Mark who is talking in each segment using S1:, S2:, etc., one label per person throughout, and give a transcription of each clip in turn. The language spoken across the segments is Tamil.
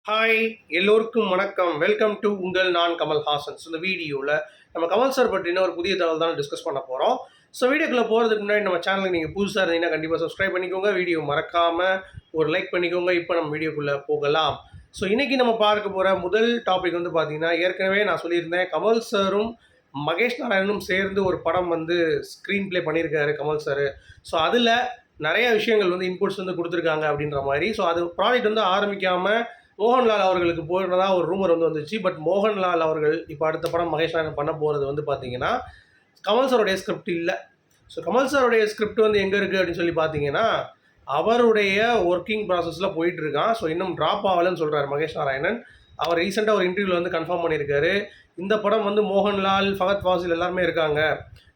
S1: ஹாய் எல்லோருக்கும் வணக்கம். வெல்கம் டு உங்கள் நான் கமல்ஹாசன். ஸோ இந்த வீடியோவில் நம்ம கமல் சார் பற்றின ஒரு புதிய தகவல் தான் டிஸ்கஸ் பண்ண போகிறோம். ஸோ வீடியோக்குள்ளே போகிறதுக்கு முன்னாடி நம்ம சேனலுக்கு நீங்கள் புதுசாக இருந்தீங்கன்னா கண்டிப்பாக சப்ஸ்கிரைப் பண்ணிக்கோங்க. வீடியோ மறக்காமல் ஒரு லைக் பண்ணிக்கோங்க. இப்போ நம்ம வீடியோக்குள்ளே போகலாம். ஸோ இன்றைக்கி நம்ம பார்க்க போகிற முதல் டாபிக் வந்து பார்த்திங்கன்னா, ஏற்கனவே நான் சொல்லியிருந்தேன், கமல் சாரும் மகேஷ் நாராயணனும் சேர்ந்து ஒரு படம் வந்து ஸ்க்ரீன் ப்ளே பண்ணியிருக்காரு கமல் சார். ஸோ அதில் நிறைய விஷயங்கள் வந்து இன்புட்ஸ் வந்து கொடுத்துருக்காங்க அப்படின்ற மாதிரி. ஸோ அது ப்ராஜெக்ட் வந்து ஆரம்பிக்காமல் மோகன்லால் அவர்களுக்கு போகிறதா ஒரு ரூமர் வந்து வந்துச்சு. பட் மோகன்லால் அவர்கள் இப்போ அடுத்த படம் மகேஷ் நாராயணன் பண்ண போகிறது வந்து பார்த்தீங்கன்னா, கமல் சாருடைய ஸ்கிரிப்ட் இல்லை. ஸோ கமல் சாருடைய ஸ்கிரிப்ட் வந்து எங்கே இருக்குது அப்படின்னு சொல்லி பார்த்தீங்கன்னா, அவருடைய ஒர்க்கிங் ப்ராசஸில் போயிட்டுருக்கான். ஸோ இன்னும் ட்ராப் ஆகலைன்னு சொல்கிறார் மகேஷ் நாராயணன். அவர் ரீசெண்டாக ஒரு இன்டர்வியூவில் வந்து கன்ஃபார்ம் பண்ணியிருக்காரு. இந்த படம் வந்து மோகன்லால், ஃபகத் ஃபாசில் எல்லாருமே இருக்காங்க.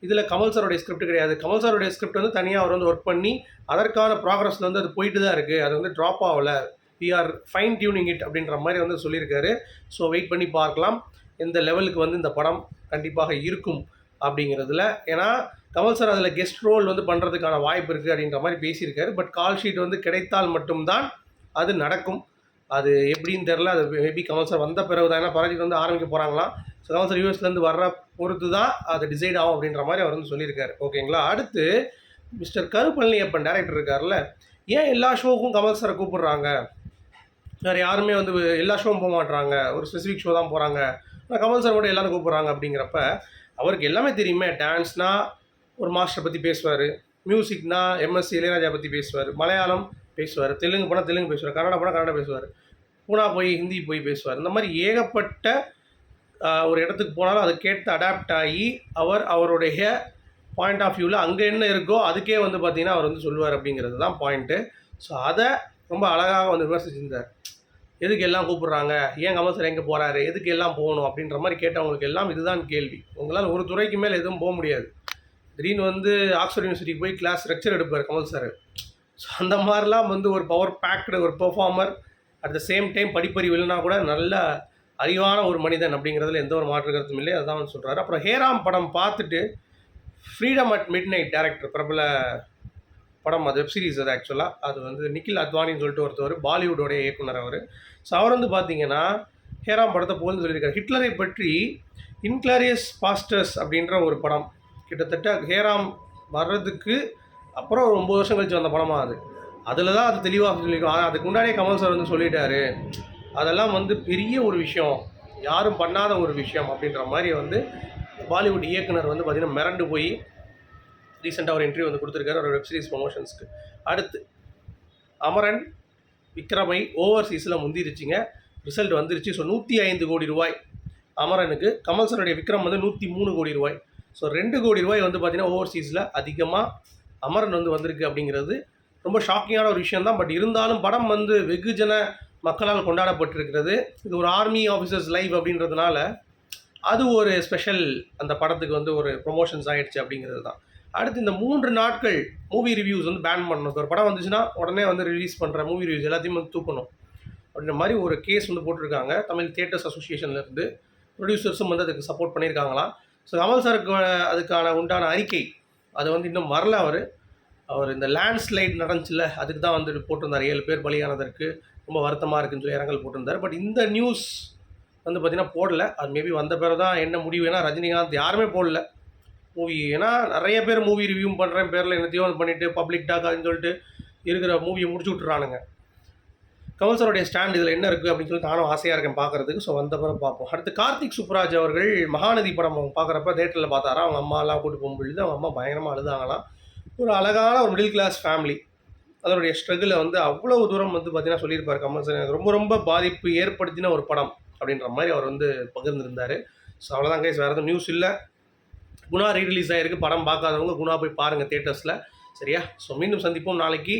S1: இதில் கமல் சாருடைய ஸ்கிரிப்ட் கிடையாது. கமல் சாருடைய ஸ்கிரிப்ட் வந்து தனியாக அவர் வந்து ஒர்க் பண்ணி அதற்கான ப்ராக்ரஸில் வந்து அது போயிட்டு தான் இருக்குது. அது வந்து ட்ராப் ஆகலை. We are fine tuning it அப்படின்ற மாதிரி வந்து சொல்லியிருக்காரு. ஸோ வெயிட் பண்ணி பார்க்கலாம் எந்த லெவலுக்கு வந்து இந்த படம் கண்டிப்பாக இருக்கும் அப்படிங்கிறதுல. ஏன்னா கமல் சார் அதில் கெஸ்ட் ரோல் வந்து பண்ணுறதுக்கான வாய்ப்பு இருக்குது அப்படின்ற மாதிரி பேசியிருக்காரு. பட் கால் ஷீட் வந்து கிடைத்தால் மட்டும்தான் அது நடக்கும். அது எப்படின்னு தெரில. அது மேபி கமல் சார் வந்த பிறகு தான். ஏன்னா ப்ராஜெக்ட் வந்து ஆரம்பிக்க போகிறாங்களாம். ஸோ கமல் சார் யூஎஸ்லேருந்து வர்ற பொறுத்து தான் அது டிசைட் ஆகும் அப்படின்ற மாதிரி அவர் வந்து சொல்லியிருக்காரு. ஓகேங்களா. அடுத்து மிஸ்டர் கருப்பழனியப்பன் டேரக்டர் இருக்கார்ல, ஏன் எல்லா ஷோவுக்கும் கமல் சாரை கூப்பிடுறாங்க? வேறு யாருமே வந்து எல்லா ஷோவும் போக மாட்டுறாங்க, ஒரு ஸ்பெசிஃபிக் ஷோ தான் போகிறாங்க, ஆனால் கமல் சார் மட்டும் எல்லோரும் கூப்பிட்றாங்க அப்படிங்கிறப்ப, அவருக்கு எல்லாமே தெரியுமே. டான்ஸ்னால் ஒரு மாஸ்டரை பற்றி பேசுவார், மியூசிக்னா எம்எஸ்சி இளையராஜா பற்றி பேசுவார், மலையாளம் பேசுவார், தெலுங்கு போனால் தெலுங்கு பேசுவார், கன்னடா போனால் கன்னடா பேசுவார், பூனா போய் ஹிந்தி போய் பேசுவார். இந்த மாதிரி ஏகப்பட்ட ஒரு இடத்துக்கு போனாலும் அதை கேட்டு அடாப்ட் ஆகி அவருடைய பாயிண்ட் ஆஃப் வியூவில் அங்கே என்ன இருக்கோ அதுக்கே வந்து பார்த்திங்கன்னா அவர் வந்து சொல்லுவார் அப்படிங்கிறது தான் பாயிண்ட்டு. ஸோ அதை ரொம்ப அழகாக வந்து விமர்சிச்சிருந்தார். எதுக்கு எல்லாம் கூப்பிட்றாங்க, ஏன் கமல் சார் எங்கே போகிறாரு, எதுக்கு எல்லாம் போகணும் அப்படின்ற மாதிரி கேட்டவங்களுக்கு எல்லாம் இதுதான் கேள்வி. உங்களால் ஒரு துறைக்கு மேலே எதுவும் போக முடியாது. திடீர்னு வந்து ஆக்ஸ்ஃபோர்ட் யூனிவர்சிட்டிக்கு போய் கிளாஸ் லெக்சர் எடுப்பார் கமல் சார். ஸோ அந்த மாதிரிலாம் வந்து ஒரு பவர் பேக்டு ஒரு performer, at the same time படிப்பறிவு இல்லைனா கூட நல்ல அறிவான ஒரு மனிதன் அப்படிங்கிறதுல எந்த ஒரு மாற்று கருத்தும் இல்லை. அதுதான் வந்து சொல்கிறாரு. அப்புறம் ஹேராம் படம் பார்த்துட்டு freedom at mid night director, பிரபல படம், அது வெப் சீரிஸ். அது ஆக்சுவலாக அது வந்து நிக்கில் அத்வானின்னு சொல்லிட்டு ஒருத்தவர், பாலிவுட்டோடைய இயக்குனர் அவர். ஸோ அவர் வந்து பார்த்தீங்கன்னா ஹேராம் படத்தை போல்னு சொல்லியிருக்காரு. ஹிட்லரை பற்றி இன்க்ளாரியஸ் பாஸ்டர்ஸ் அப்படின்ற ஒரு படம், கிட்டத்தட்ட ஹேராம் வர்றதுக்கு அப்புறம் ஒரு 9 வருஷம் கழிச்சு வந்த படமாக அது. அதில் தான் அது தெளிவாக சொல்லியிருக்கோம். ஆனால் அதுக்கு முன்னாடியே கமல் சார் வந்து சொல்லிட்டாரு, அதெல்லாம் வந்து பெரிய ஒரு விஷயம், யாரும் பண்ணாத ஒரு விஷயம் அப்படின்ற மாதிரி வந்து பாலிவுட் இயக்குனர் வந்து பார்த்திங்கன்னா மிரண்டு போய் ரீசெண்டாக ஒரு இன்டர்வியூ வந்து கொடுத்துருக்காரு ஒரு வெப் சீரிஸ் ப்ரொமோஷன்ஸ்க்கு. அடுத்து அமரன் விக்ரமை ஓவர்சீஸில் முந்திருச்சுங்க. ரிசல்ட் வந்துருச்சு. ஸோ 105 கோடி ரூபாய் அமரனுக்கு. கமல் சாருடைய விக்ரம் வந்து 103 கோடி ரூபாய். ஸோ 2 கோடி ரூபாய் வந்து பார்த்திங்கன்னா ஓவர்சீஸில் அதிகமாக அமரன் வந்து வந்திருக்கு அப்படிங்கிறது ரொம்ப ஷாக்கிங்கான ஒரு விஷயம் தான். பட் இருந்தாலும் படம் வந்து வெகுஜன மக்களால் கொண்டாடப்பட்டிருக்கிறது. இது ஒரு ஆர்மி ஆஃபீஸர்ஸ் லைவ் அப்படின்றதுனால அது ஒரு ஸ்பெஷல், அந்த படத்துக்கு வந்து ஒரு ப்ரொமோஷன்ஸ் ஆகிடுச்சு அப்படிங்கிறது தான். அடுத்து இந்த 3 நாட்கள் மூவி ரிவ்யூஸ் வந்து பேன் பண்ணணும். ஒரு படம் வந்துச்சுன்னா உடனே வந்து ரிலீஸ் பண்ணுற மூவி ரிவ்யூஸ் எல்லாத்தையும் வந்து தூக்கணும் அப்படின்ற மாதிரி ஒரு கேஸ் வந்து போட்டிருக்காங்க தமிழ் தியேட்டர்ஸ் அசோசியேஷன்லேருந்து. ப்ரொடியூசர்ஸும் வந்து அதுக்கு சப்போர்ட் பண்ணியிருக்காங்களாம். ஸோ கமல் சாருக்கு அதுக்கான உண்டான அறிக்கை அது வந்து இன்னும் வரல. அவர் இந்த லேண்ட்ஸ்லைட் நடந்துச்சுல, அதுக்கு தான் வந்து போட்டிருந்தார். 7 பேர் பலியானதற்கு ரொம்ப வருத்தமாக இருக்குன்னு சொல்லி இரங்கல் போட்டிருந்தார். பட் இந்த நியூஸ் வந்து பார்த்திங்கன்னா போடல. அது மேபி வந்த பிறகு தான் என்ன முடிவு. ஏன்னா ரஜினிகாந்த் யாருமே போடல மூவி. ஏன்னா நிறைய பேர் மூவி ரிவ்யூ பண்ணுறேன் பேரில் என்னத்தையோ பண்ணிவிட்டு பப்ளிக் டாக் அப்படின்னு சொல்லிட்டு இருக்கிற மூவியை முடிச்சு விட்டுறானுங்க. கமல் சாருடைய ஸ்டாண்ட் இதில் என்ன இருக்குது அப்படின்னு சொல்லிட்டு நானும் ஆசையாக இருக்கேன் பார்க்குறதுக்கு. ஸோ வந்த பிறகு பார்ப்போம். அடுத்து கார்த்திக் சுப்ராஜ் அவர்கள் மகாநதி படம் பார்க்குறப்ப தேட்டரில் பார்த்தாரா, அவங்க அம்மாலாம் கூட்டு போகும்பொழுது அவங்க அம்மா பயங்கரமாக அழுதாங்களாம். ஒரு அழகான ஒரு மிடில் கிளாஸ் ஃபேமிலி, அதனுடைய ஸ்ட்ரகிளை வந்து அவ்வளோ தூரம் வந்து பார்த்திங்கன்னா சொல்லியிருப்பார் கமல் சார். எனக்கு ரொம்ப ரொம்ப பாதிப்பு ஏற்படுத்தின ஒரு படம் அப்படின்ற மாதிரி அவர் வந்து பகிர்ந்துருந்தார். ஸோ அவ்வளோதான் கைஸ், வேறு எதுவும் நியூஸ் இல்லை. குணா ரீரிலீஸ் ஆகிருக்கு. படம் பார்க்காதவங்க குணா போய் பாருங்கள் தியேட்டர்ஸில். சரியா? ஸோ மீண்டும் சந்திப்போம் நாளைக்கு.